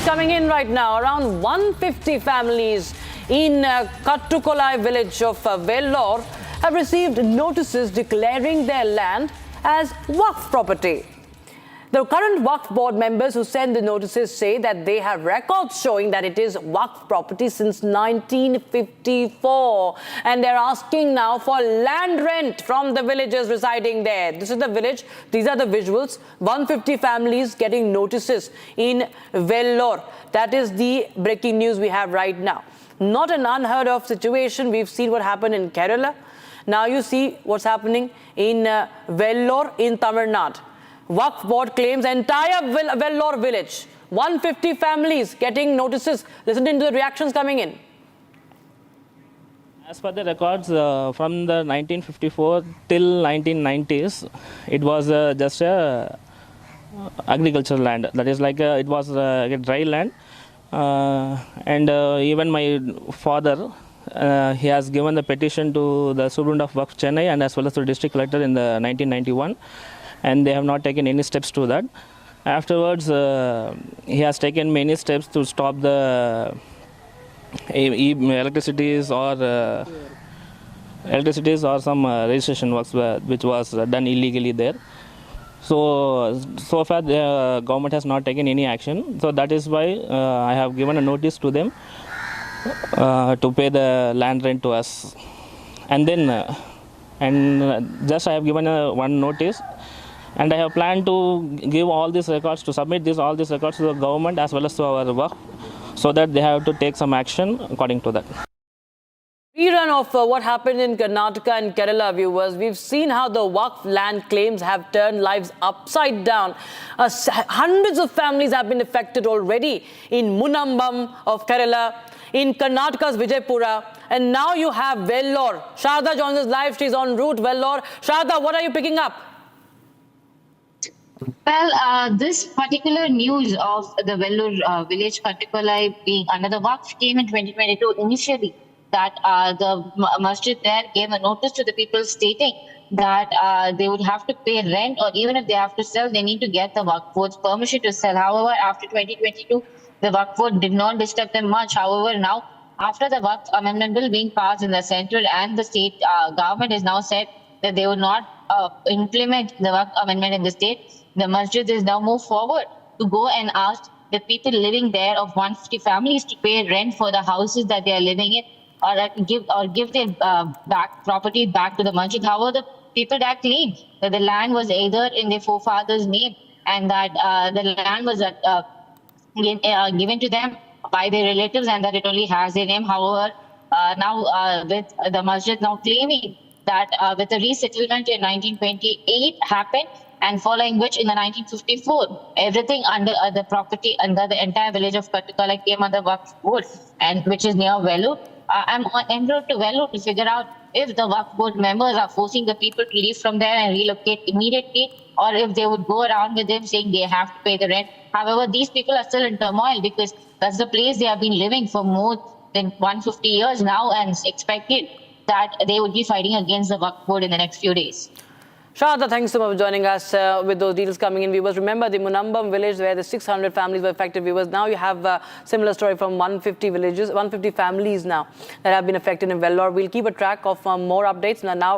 coming in right now. Around 150 families in Kattukollai village of Vellore have received notices declaring their land as Waqf property. The current Waqf board members who send the notices say that they have records showing that it is Waqf property since 1954. And they're asking now for land rent from the villagers residing there. This is the village. These are the visuals. 150 families getting notices in Vellore. That is the breaking news we have right now. Not an unheard of situation. We've seen what happened in Kerala. Now you see what's happening in Vellore in Tamil Nadu. Waqf board claims entire Vellore village, 150 families getting notices. Listen to the reactions coming in. As per the records from the 1954 till 1990s, it was just a agricultural land. That is like it was a dry land, and even my father, he has given the petition to the Superintendent of Waqf Chennai and as well as the district collector in the 1991. And they have not taken any steps to that. Afterwards, he has taken many steps to stop the electricities or some registration works which was done illegally there. So far the government has not taken any action. So that is why I have given a notice to them to pay the land rent to us. And then, just I have given one notice. And I have planned to give all these records, to submit all these records to the government as well as to our Waqf, so that they have to take some action according to that. Rerun of what happened in Karnataka and Kerala, viewers. We've seen how the Waqf land claims have turned lives upside down. Hundreds of families have been affected already in Munambam of Kerala, in Karnataka's Vijaypura, and now you have Vellore. Sharda joins us live. She's en route, Vellore. Sharda, what are you picking up? Well, this particular news of the Vellore village Kattukollai being under the Waqf came in 2022 initially, that the masjid there gave a notice to the people stating that they would have to pay rent, or even if they have to sell, they need to get the Waqf board's permission to sell. However, after 2022, the Waqf board did not disturb them much. However, now, after the Waqf amendment bill being passed in the central and the state government has now said that they would not implement the Waqf amendment in the state, the masjid is now moved forward to go and ask the people living there of 150 families to pay rent for the houses that they are living in, or give their property back to the masjid. However, the people that claim that the land was either in their forefathers' name and that the land was given to them by their relatives and that it only has their name. However, now with the masjid now claiming that with the resettlement in 1928 happened, and following which in the 1954, everything under the property, under the entire village of Kattukollai came under Waqf board, and which is near Vellore. I'm en route to Vellore to figure out if the Waqf board members are forcing the people to leave from there and relocate immediately, or if they would go around with them saying they have to pay the rent. However, these people are still in turmoil because that's the place they have been living for more than 150 years now, and it's expected that they would be fighting against the Waqf board in the next few days. Sharda, thanks so much for joining us with those details coming in. Viewers, remember the Munambam village where the 600 families were affected. Viewers, now you have a similar story from 150 villages, 150 families now that have been affected in Vellore. We'll keep a track of more updates. Now